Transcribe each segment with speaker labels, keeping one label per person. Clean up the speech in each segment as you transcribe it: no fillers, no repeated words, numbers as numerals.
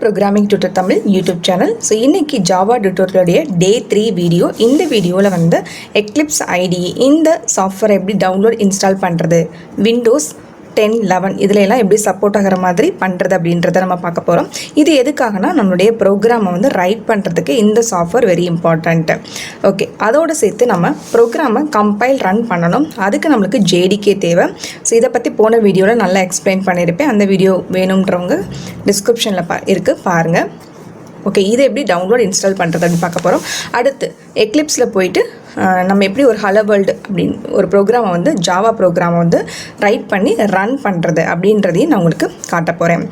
Speaker 1: Programming tutor Tamil YouTube channel. So இன்றைக்கி Java டியூட்டோரியலுடைய டே 3 video. இந்த வீடியோவில் வந்து எக்லிப்ஸ் ஐடிஇ இந்த சாஃப்ட்வேர் எப்படி டவுன்லோட் இன்ஸ்டால் பண்ணுறது, விண்டோஸ் 10, 11 இதில் எல்லாம் எப்படி சப்போர்ட் ஆகிற மாதிரி பண்ணுறது அப்படின்றத நம்ம பார்க்க போகிறோம். இது எதுக்காகனா நம்மளுடைய ப்ரோக்ராமை வந்து ரைட் பண்ணுறதுக்கு இந்த சாஃப்ட்வேர் வெரி இம்பார்ட்டண்ட்டு. ஓகே, அதோடு சேர்த்து நம்ம ப்ரோக்ராமை கம்பைல் ரன் பண்ணணும். அதுக்கு நம்மளுக்கு ஜேடிகே தேவை. ஸோ இதை பற்றி போன வீடியோவில் நல்லா எக்ஸ்பிளைன் பண்ணியிருப்பேன். அந்த வீடியோ வேணுன்றவங்க டிஸ்கிரிப்ஷனில் இருக்குது, பாருங்கள். ஓகே, இதை எப்படி டவுன்லோட் இன்ஸ்டால் பண்ணுறது அப்படின்னு பார்க்க போகிறோம். அடுத்து எக்லிப்ஸில் போயிட்டு நம்ம எப்படி ஒரு ஹலோ வேர்ல்டு அப்படின்னு ஒரு ப்ரோக்ராமை வந்து ஜாவா ப்ரோக்ராமை வந்து ரைட் பண்ணி ரன் பண்ணுறது அப்படின்றதையும் நான் உங்களுக்கு காட்ட போகிறேன்.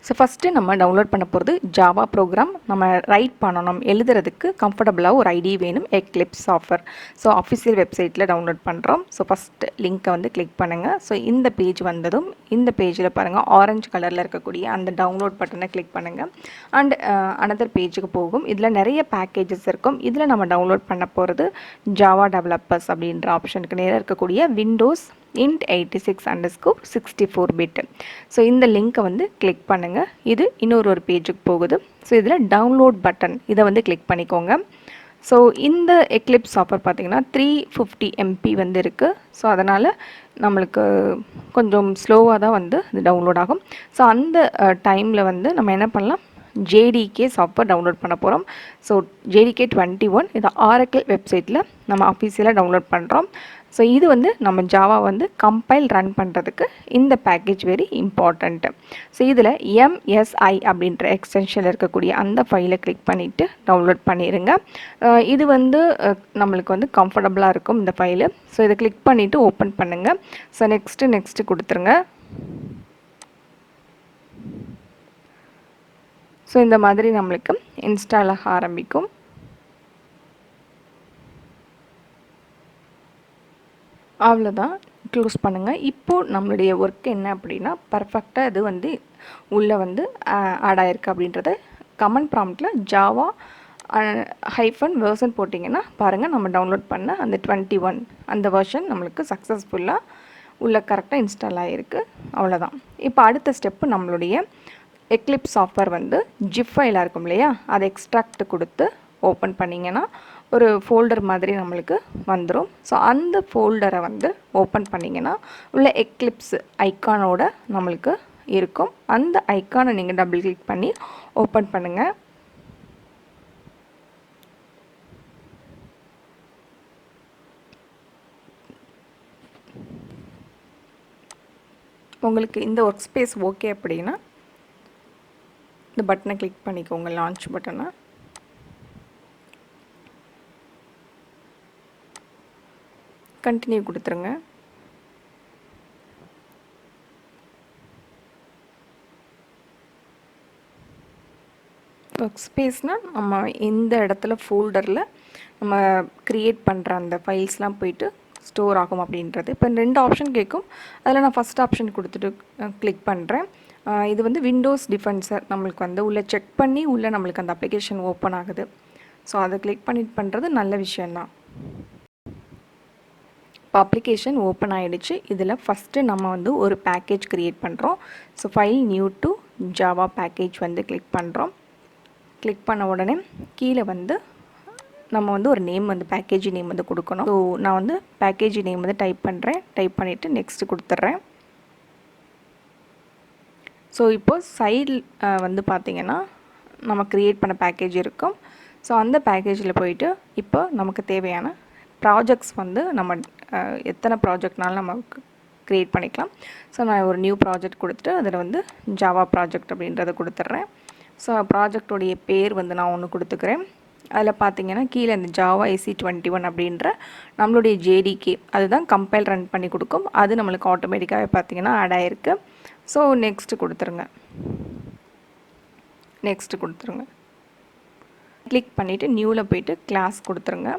Speaker 1: ஸோ ஃபஸ்ட்டு நம்ம டவுன்லோட் பண்ண போகிறது ஜாவா ப்ரோக்ராம். நம்ம ரைட் பண்ணணும், எழுதுறதுக்கு கம்ஃபர்டபுளாக ஒரு ஐடி வேணும், எக்லிப்ஸ் சாஃப்ட்வேர். ஸோ அஃபிஷியல் வெப்சைட்டில் டவுன்லோட் பண்ணுறோம். ஸோ ஃபஸ்ட்டு லிங்க்கை வந்து கிளிக் பண்ணுங்கள். ஸோ இந்த பேஜ் வந்ததும் இந்த பேஜில் பாருங்கள், ஆரஞ்சு கலரில் இருக்கக்கூடிய அந்த டவுன்லோட் பட்டனை கிளிக் பண்ணுங்கள். அண்ட் அனதர் பேஜுக்கு போகும். இதில் நிறைய பேக்கேஜஸ் இருக்கும். இதில் நம்ம டவுன்லோட் பண்ண போகிறது ஜாவா டெவலப்பர்ஸ் அப்படின்ற ஆப்ஷனுக்கு நேராக இருக்கக்கூடிய விண்டோஸ் int 86_64 பிட். ஸோ இந்த லிங்க்கை வந்து கிளிக் பண்ணுங்கள். இது இன்னொரு பேஜுக்கு போகுது. ஸோ இதில் டவுன்லோட் பட்டன் இதை வந்து கிளிக் பண்ணிக்கோங்க. ஸோ இந்த எக்லிப்ஸ் சாஃப்ட்வேர் பார்த்திங்கன்னா 350 MB வந்து இருக்குது. ஸோ அதனால் நம்மளுக்கு கொஞ்சம் ஸ்லோவாக தான் வந்து இது டவுன்லோட் ஆகும். ஸோ அந்த டைமில் வந்து நம்ம என்ன பண்ணலாம், ஜேடிகே சாஃப்ட்வேர் டவுன்லோட் பண்ண போகிறோம். ஸோ ஜேடிகே 21 இதை ஆரக்கிள் வெப்சைட்டில் நம்ம அஃபீஷியலாக டவுன்லோட் பண்ணுறோம். ஸோ இது வந்து நம்ம ஜாவா வந்து கம்பைல் ரன் பண்ணுறதுக்கு இந்த பேக்கேஜ் வெரி இம்பார்ட்டண்ட்டு. ஸோ இதில் MSI அப்படின்ற எக்ஸ்டென்ஷனில் இருக்கக்கூடிய அந்த ஃபைலை கிளிக் பண்ணிவிட்டு டவுன்லோட் பண்ணிடுங்க. இது வந்து நம்மளுக்கு வந்து கம்ஃபர்டபுளாக இருக்கும் இந்த ஃபைலு. ஸோ இதை கிளிக் பண்ணிவிட்டு ஓப்பன் பண்ணுங்கள். ஸோ நெக்ஸ்ட்டு கொடுத்துருங்க. ஸோ இந்த மாதிரி நம்மளுக்கு இன்ஸ்டால் ஆக ஆரம்பிக்கும். அவ்வளோதான், க்ளோஸ் பண்ணுங்கள். இப்போது நம்மளுடைய ஒர்க் என்ன அப்படின்னா, பர்ஃபெக்டாக இது வந்து உள்ளே வந்து ஆட் ஆகிருக்கு அப்படின்றத கமெண்ட் ப்ராம்ப்டில் ஜாவா -வெர்ஷன் போட்டிங்கன்னா பாருங்கள், நம்ம டவுன்லோட் பண்ண அந்த 21 அந்த வெர்ஷன் நம்மளுக்கு சக்ஸஸ்ஃபுல்லாக உள்ளே கரெக்டாக இன்ஸ்டால் ஆகிருக்கு. அவ்வளோதான். இப்போ அடுத்த ஸ்டெப்பு, நம்மளுடைய எக்லிப்ஸ் சாஃப்ட்வேர் வந்து ஜிப் ஃபைலாக இருக்கும் இல்லையா, அதை எக்ஸ்ட்ராக்ட் கொடுத்து ஓப்பன் பண்ணிங்கன்னா ஒரு ஃபோல்டர் மாதிரி நம்மளுக்கு வந்துடும். ஸோ அந்த ஃபோல்டரை வந்து ஓப்பன் பண்ணிங்கன்னா உள்ள எக்லிப்ஸ் ஐக்கானோட நம்மளுக்கு இருக்கும். அந்த ஐக்கானை நீங்கள் டபுள் கிளிக் பண்ணி ஓப்பன் பண்ணுங்கள். உங்களுக்கு இந்த ஒர்க் ஸ்பேஸ் ஓகே அப்படின்னா இந்த பட்டனை கிளிக் பண்ணிக்கோங்க, லான்ச் பட்டனை. கண்டினியூ கொடுத்துருங்க. ஒர்க் ஸ்பேஸ்னால் நம்ம இந்த இடத்துல ஃபோல்டரில் நம்ம க்ரியேட் பண்ணுற அந்த ஃபைல்ஸ்லாம் போயிட்டு ஸ்டோர் ஆகும் அப்படின்றது. இப்போ 2 ஆப்ஷன் கேட்கும். அதில் நான் ஃபஸ்ட் ஆப்ஷன் கொடுத்துட்டு கிளிக் பண்ணுறேன். இது வந்து விண்டோஸ் டிஃபென்சர் நம்மளுக்கு வந்து உள்ளே செக் பண்ணி உள்ளே நம்மளுக்கு அந்த அப்ளிகேஷன் ஓப்பன் ஆகுது. ஸோ அதை கிளிக் பண்ணிட்டு பண்ணுறது நல்ல விஷயந்தான். இப்போ அப்ளிகேஷன் ஓப்பன் ஆகிடுச்சு. இதில் ஃபஸ்ட்டு நம்ம வந்து ஒரு பேக்கேஜ் க்ரியேட் பண்ணுறோம். So file new to Java package வந்து கிளிக் பண்ணுறோம். கிளிக் பண்ண உடனே கீழே வந்து நம்ம வந்து ஒரு நேம் வந்து பேக்கேஜ் நேம் வந்து கொடுக்கணும். ஸோ நான் வந்து பேக்கேஜ் நேம் வந்து டைப் பண்ணுறேன். டைப் பண்ணிவிட்டு நெக்ஸ்ட் கொடுத்துட்றேன். ஸோ இப்போது சைடில் வந்து பார்த்திங்கன்னா நம்ம க்ரியேட் பண்ண பேக்கேஜ் இருக்கும். ஸோ அந்த பேக்கேஜில் போயிட்டு இப்போ நமக்கு தேவையான ப்ராஜெக்ட்ஸ் வந்து நம்ம எத்தனை ப்ராஜெக்ட்னாலும் நமக்கு க்ரியேட் பண்ணிக்கலாம். ஸோ நான் ஒரு நியூ ப்ராஜெக்ட் கொடுத்துட்டு அதில் வந்து ஜாவா ப்ராஜெக்ட் அப்படின்றத கொடுத்துட்றேன். ஸோ ப்ராஜெக்டோடைய பேர் வந்து நான் ஒன்று கொடுத்துக்கிறேன். அதில் பார்த்திங்கன்னா கீழே இந்த ஜாவா EC21 அப்படின்ற நம்மளுடைய ஜேடிகே அதுதான் கம்பைல் ரன் பண்ணி கொடுக்கும். அது நம்மளுக்கு ஆட்டோமேட்டிக்காகவே பார்த்திங்கன்னா ஆட் ஆகிருக்கு. ஸோ நெக்ஸ்ட்டு கொடுத்துருங்க. கிளிக் பண்ணிவிட்டு நியூவில் போய்ட்டு கிளாஸ் கொடுத்துருங்க.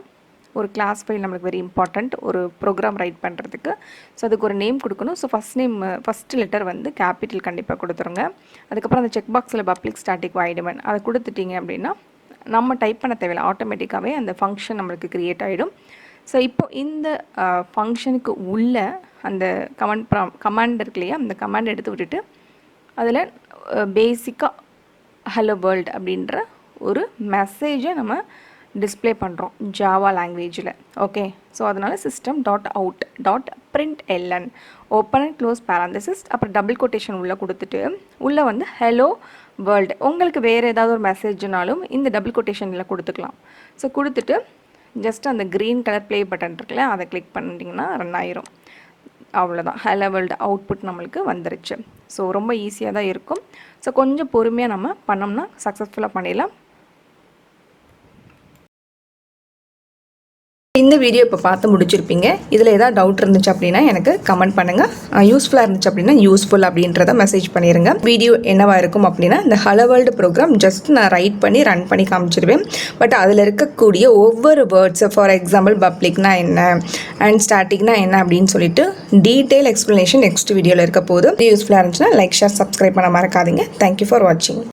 Speaker 1: ஒரு கிளாஸ் ஃபைல் நம்மளுக்கு வெரி இம்பார்ட்டண்ட் ஒரு ப்ரோக்ராம் ரைட் பண்ணுறதுக்கு. ஸோ அதுக்கு ஒரு நேம் கொடுக்கணும். ஸோ ஃபஸ்ட் லெட்டர் வந்து கேபிட்டல் கண்டிப்பாக கொடுத்துருங்க. அதுக்கப்புறம் அந்த செக் பாக்ஸில் பப்ளிக் ஸ்டாட்டிக் வாய்ட் மெயின் அதை கொடுத்துட்டிங்க அப்படின்னா நம்ம டைப் பண்ண தேவையில்லை, ஆட்டோமேட்டிக்காகவே அந்த ஃபங்க்ஷன் நம்மளுக்கு க்ரியேட் ஆகிடும். ஸோ இப்போ இந்த ஃபங்க்ஷனுக்கு உள்ள அந்த கமாண்ட் இருக்கு இல்லையா, அந்த கமாண்ட் எடுத்து விட்டுட்டு அதில் பேசிக்காக ஹலோ வேர்ல்ட் அப்படின்ற ஒரு மெசேஜை நம்ம டிஸ்பிளே பண்ணுறோம் ஜாவா லாங்குவேஜில். ஓகே, ஸோ அதனால் system.out.println open and close parenthesis அப்புறம் டபுள் கொட்டேஷன் உள்ளே கொடுத்துட்டு உள்ளே வந்து ஹலோ வேர்ல்டு. உங்களுக்கு வேறு ஏதாவது ஒரு மெசேஜ்னாலும் இந்த டபுள் கொட்டேஷனில் கொடுத்துக்கலாம். ஸோ கொடுத்துட்டு ஜஸ்ட் அந்த க்ரீன் கலர் ப்ளே பட்டன் இருக்குல்ல, அதை கிளிக் பண்ணிட்டிங்கன்னா ரன் ஆயிரும். அவ்வளோதான், ஹலோ வேர்ல்டு அவுட்புட் நம்மளுக்கு வந்துருச்சு. ஸோ ரொம்ப ஈஸியாக தான் இருக்கும். ஸோ கொஞ்சம் பொறுமையாக நம்ம பண்ணோம்னா சக்ஸஸ்ஃபுல்லாக பண்ணிடலாம். இந்த வீடியோ இப்போ பார்த்து முடிச்சிருப்பீங்க. இதில் ஏதாவது டவுட் இருந்துச்சு அப்படின்னா எனக்கு கமெண்ட் பண்ணுங்கள். யூஸ்ஃபுல்லாக இருந்துச்சு அப்படின்னா யூஸ்ஃபுல் அப்படின்றத மெசேஜ் பண்ணிடுங்க. வீடியோ என்னவா இருக்கும் அப்படின்னா இந்த ஹலோ வேர்ல்டு ப்ரோக்ராம் ஜஸ்ட் நான் ரைட் பண்ணி ரன் பண்ணி காமிச்சிடுவேன். பட் அதில் இருக்கக்கூடிய ஒவ்வொரு வேர்ட்ஸு, ஃபார் எக்ஸாம்பிள் பப்ளிக்னா என்ன அண்ட் ஸ்டாட்டிக்னா என்ன அப்படின்னு சொல்லிட்டு டீட்டெயில் எக்ஸ்ப்ளனேஷன் நெக்ஸ்ட் வீடியோவில் இருக்க போது. யூஸ்ஃபுல்லாக இருந்துச்சுன்னா லைக், ஷேர், சப்ஸ்கிரைப் பண்ண மறக்காதீங்க. தேங்க்யூ ஃபார் வாட்சிங்.